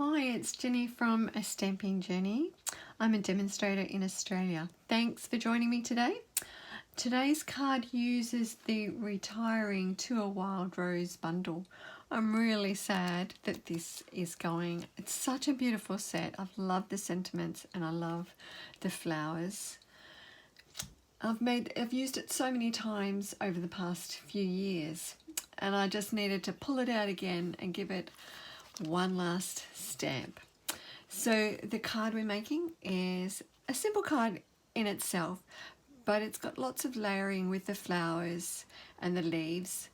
Hi, it's Jenny from A Stamping Journey. I'm a demonstrator in Australia. Thanks for joining me today. Today's card uses the Retiring to a Wild Rose bundle. I'm really sad that this is going. It's such a beautiful set. I've loved the sentiments and I love the flowers. I've used it so many times over the past few years and I just needed to pull it out again and give it one last stamp. So the card we're making is a simple card in itself, but it's got lots of layering with the flowers and the leaves.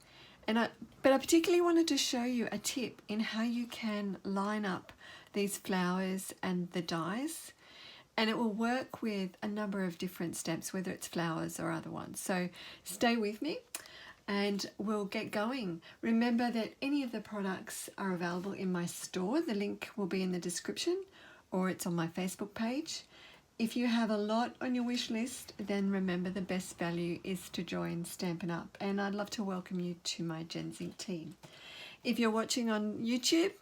But I particularly wanted to show you a tip in how you can line up these flowers and the dies, and it will work with a number of different stamps, whether it's flowers or other ones. So stay with me and we'll get going. Remember that any of the products are available in my store. The link will be in the description or it's on my Facebook page. If you have a lot on your wish list, then remember the best value is to join Stampin' Up, and I'd love to welcome you to my Gen Z team. If you're watching on YouTube,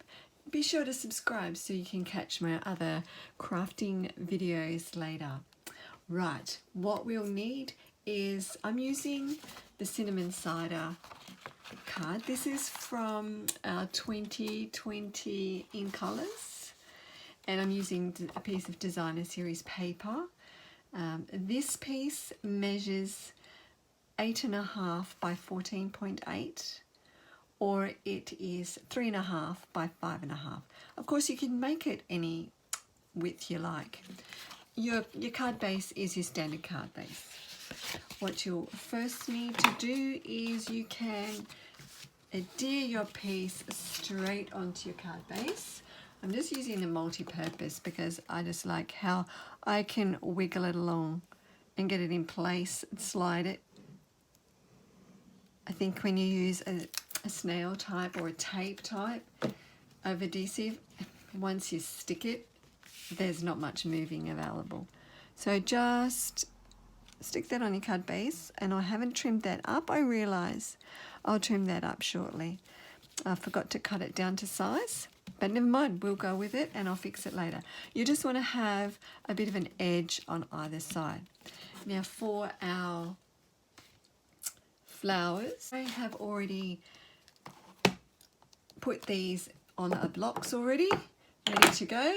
be sure to subscribe so you can catch my other crafting videos later. Right, what we'll need is, I'm using the Cinnamon Cider card. This is from our 2020 in colours, and I'm using a piece of Designer Series paper. This piece measures 8.5 by 14.8, or it is 3.5 by 5.5. Of course, you can make it any width you like. Your card base is your standard card base. What you'll first need to do is you can adhere your piece straight onto your card base. I'm just using the multi-purpose because I just like how I can wiggle it along and get it in place and slide it. I think when you use a snail type or a tape type of adhesive, once you stick it, there's not much moving available. So just stick that on your card base, and I haven't trimmed that up. I realise I'll trim that up shortly. I forgot to cut it down to size, but never mind, we'll go with it and I'll fix it later. You just want to have a bit of an edge on either side. Now for our flowers, I have already put these on the blocks already, ready to go.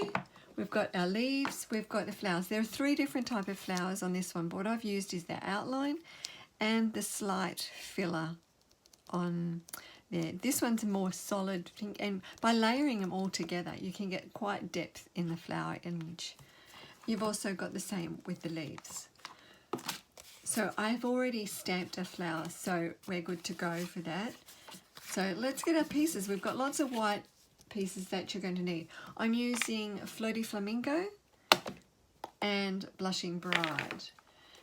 We've got our leaves, we've got the flowers. There are 3 different types of flowers on this one, but what I've used is the outline and the slight filler on there. This one's more solid pink, and by layering them all together, you can get quite depth in the flower image. You've also got the same with the leaves. So I've already stamped a flower, so we're good to go for that. So let's get our pieces. We've got lots of white pieces that you're going to need. I'm using Floaty Flamingo and Blushing Bride.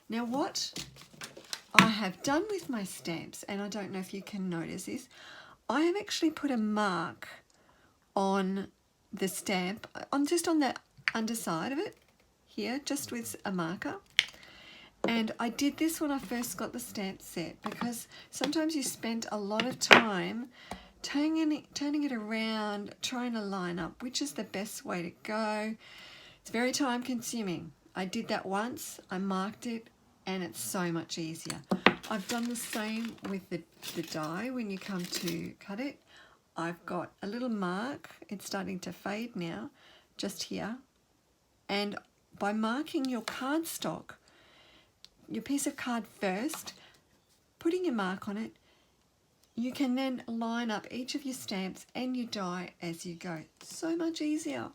Now what I have done with my stamps, and I don't know if you can notice this, I have actually put a mark on the stamp, just on the underside of it here, just with a marker. And I did this when I first got the stamp set because sometimes you spend a lot of time turning it around, trying to line up which is the best way to go. It's very time consuming. I did that once, I marked it, and it's so much easier. I've done the same with the die when you come to cut it. I've got a little mark, it's starting to fade now, just here. And by marking your cardstock, your piece of card first, putting your mark on it, you can then line up each of your stamps and your die as you go. So much easier.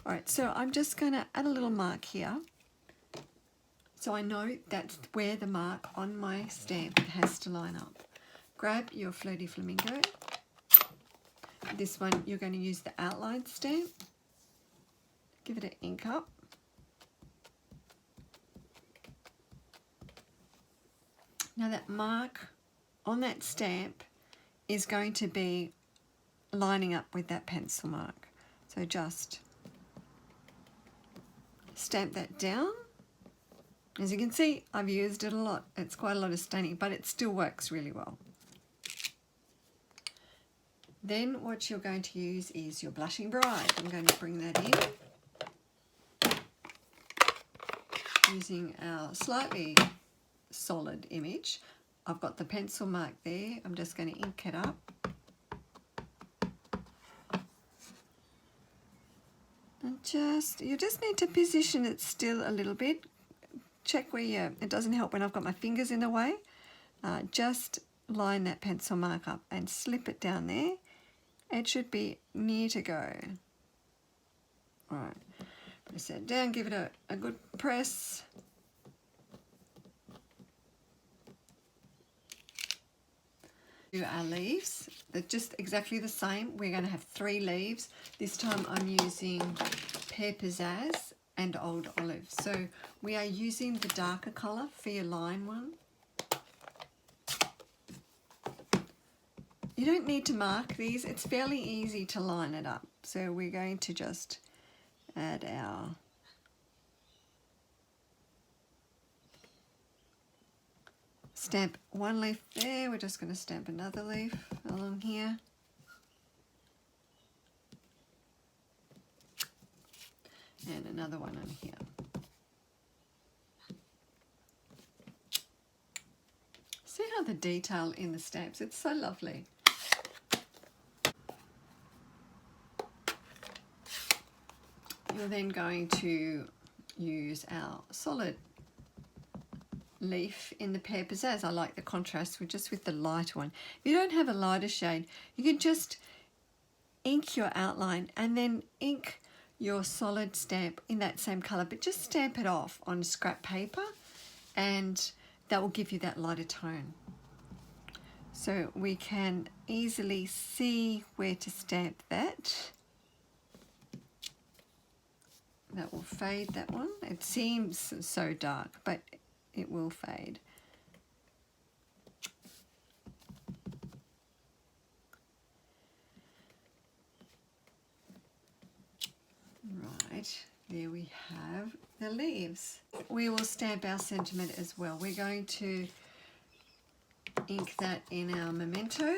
All right, so I'm just going to add a little mark here. So I know that's where the mark on my stamp has to line up. Grab your Floaty Flamingo. This one, you're going to use the outline stamp. Give it an ink up. Now that mark on that stamp is going to be lining up with that pencil mark. So just stamp that down. As you can see, I've used it a lot. It's quite a lot of staining, but it still works really well. Then what you're going to use is your blushing bride. I'm going to bring that in using our slightly solid image. I've got the pencil mark there. I'm just going to ink it up. And you just need to position it still a little bit. Check where it doesn't help when I've got my fingers in the way. Just line that pencil mark up and slip it down there. It should be near to go. All right, press that down, give it a good press. Do our leaves. They're just exactly the same. We're going to have 3 leaves. This time I'm using Pear Pizzazz and Old Olive. So we are using the darker colour for your line one. You don't need to mark these. It's fairly easy to line it up. So we're going to just add our stamp 1 leaf there. We're just going to stamp another leaf along here. And another one on here. See how the detail in the stamps, it's so lovely. You're then going to use our solid leaf in the Pear Pizzazz. I like the contrast with the lighter one. If you don't have a lighter shade, you can just ink your outline and then ink your solid stamp in that same colour, but just stamp it off on scrap paper and that will give you that lighter tone. So we can easily see where to stamp that. That will fade, that one. It seems so dark, but it will fade. Right, there we have the leaves. We will stamp our sentiment as well. We're going to ink that in our memento.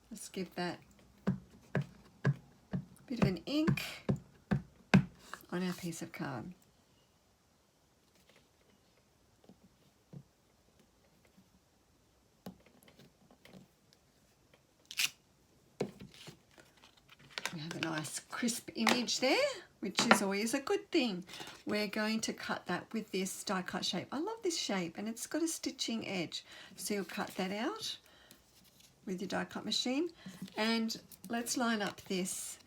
Let's give that a bit of an ink on our piece of card. We have a nice crisp image there, which is always a good thing. We're going to cut that with this die cut shape. I love this shape and it's got a stitching edge. So you'll cut that out with your die cut machine. And let's line up this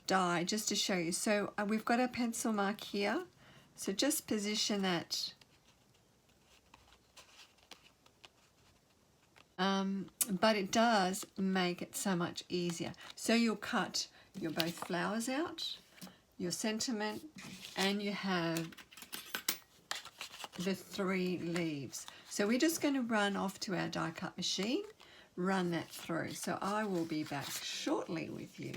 die just to show you. So we've got a pencil mark here. So just position that. But it does make it so much easier. So you'll cut your both flowers out, your sentiment, and you have the 3 leaves. So we're just going to run off to our die cut machine, run that through. So I will be back shortly with you.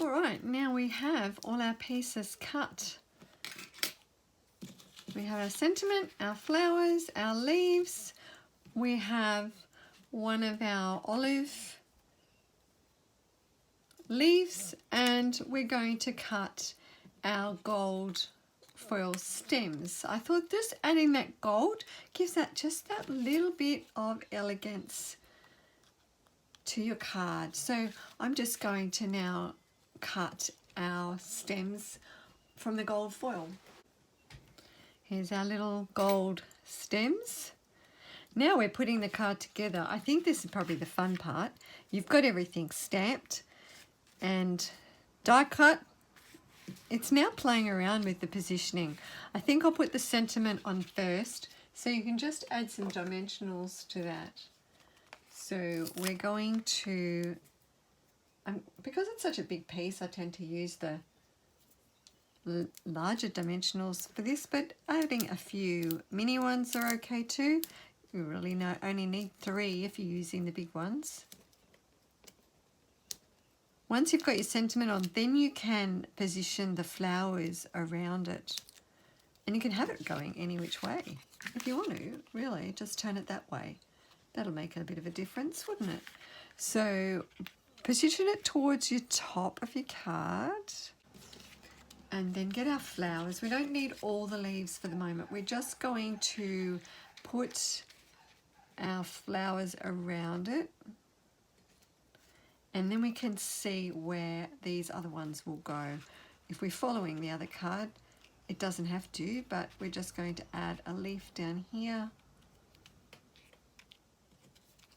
All right, now we have all our pieces cut. We have our sentiment, our flowers, our leaves. We have one of our olive leaves, and we're going to cut our gold foil stems. I thought just adding that gold gives that just that little bit of elegance to your card. So I'm just going to now cut our stems from the gold foil. Here's our little gold stems. Now we're putting the card together. I think this is probably the fun part. You've got everything stamped and die cut. It's now playing around with the positioning. I think I'll put the sentiment on first so you can just add some dimensionals to that. So we're going to, because it's such a big piece, I tend to use the larger dimensionals for this, but adding a few mini ones are okay too. You really only need 3 if you're using the big ones. Once you've got your sentiment on, then you can position the flowers around it. And you can have it going any which way. If you want to, really, just turn it that way. That'll make a bit of a difference, wouldn't it? So position it towards your top of your card. And then get our flowers. We don't need all the leaves for the moment. We're just going to put our flowers around it. And then we can see where these other ones will go. If we're following the other card, it doesn't have to, but we're just going to add a leaf down here.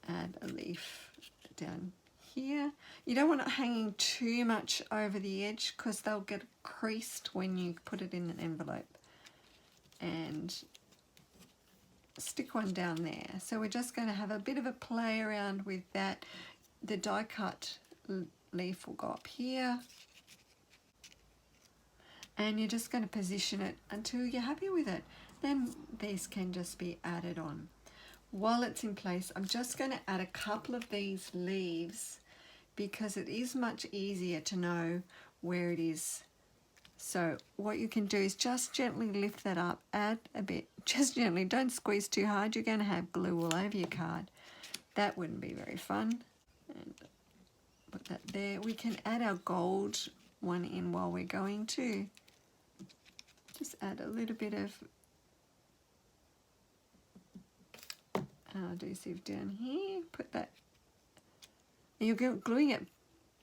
Add a leaf down here. You don't want it hanging too much over the edge because they'll get creased when you put it in an envelope. And stick one down there. So we're just going to have a bit of a play around with that. The die cut leaf will go up here. And you're just going to position it until you're happy with it. Then these can just be added on. While it's in place, I'm just going to add a couple of these leaves because it is much easier to know where it is. So what you can do is just gently lift that up, add a bit, just gently, don't squeeze too hard, you're going to have glue all over your card. That wouldn't be very fun. And put that there. We can add our gold one in while we're going to. Just add a little bit of adhesive down here, put that, and you're gluing it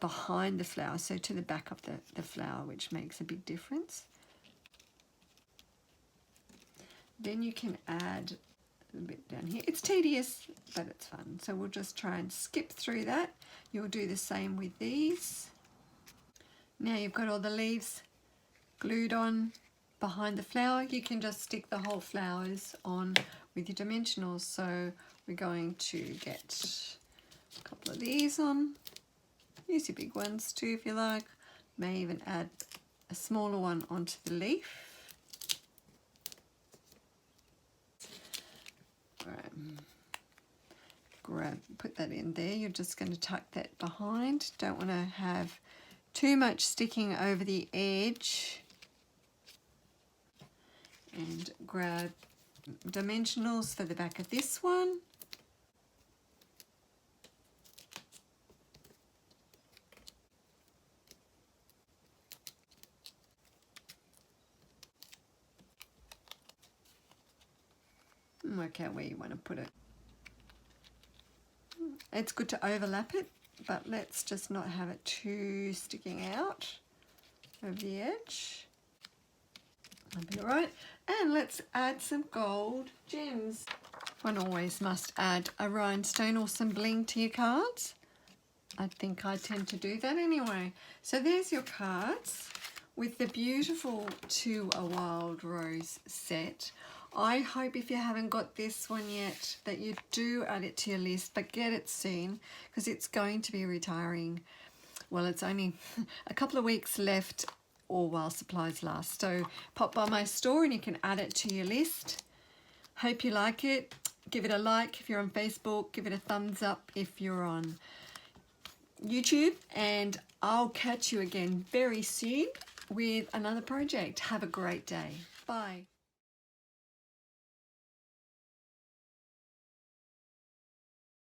behind the flower, so to the back of the flower, which makes a big difference. Then you can add a bit down here. It's tedious, but it's fun, so we'll just try and skip through that. You'll do the same with these. Now you've got all the leaves glued on behind the flower. You can just stick the whole flowers on with your dimensionals. So we're going to get a couple of these on. Use your big ones too if you like. May even add a smaller one onto the leaf. Right. Put that in there. You're just going to tuck that behind. Don't want to have too much sticking over the edge. And grab dimensionals for the back of this one. And work out where you want to put it. It's good to overlap it, but let's just not have it too sticking out over the edge. That'll be all right. And let's add some gold gems. One always must add a rhinestone or some bling to your cards. I think I tend to do that anyway. So there's your cards with the beautiful To a Wild Rose set. I hope if you haven't got this one yet that you do add it to your list, but get it soon because it's going to be retiring. Well, it's only a couple of weeks left or while supplies last. So pop by my store and you can add it to your list. Hope you like it. Give it a like if you're on Facebook. Give it a thumbs up if you're on YouTube. And I'll catch you again very soon with another project. Have a great day. Bye.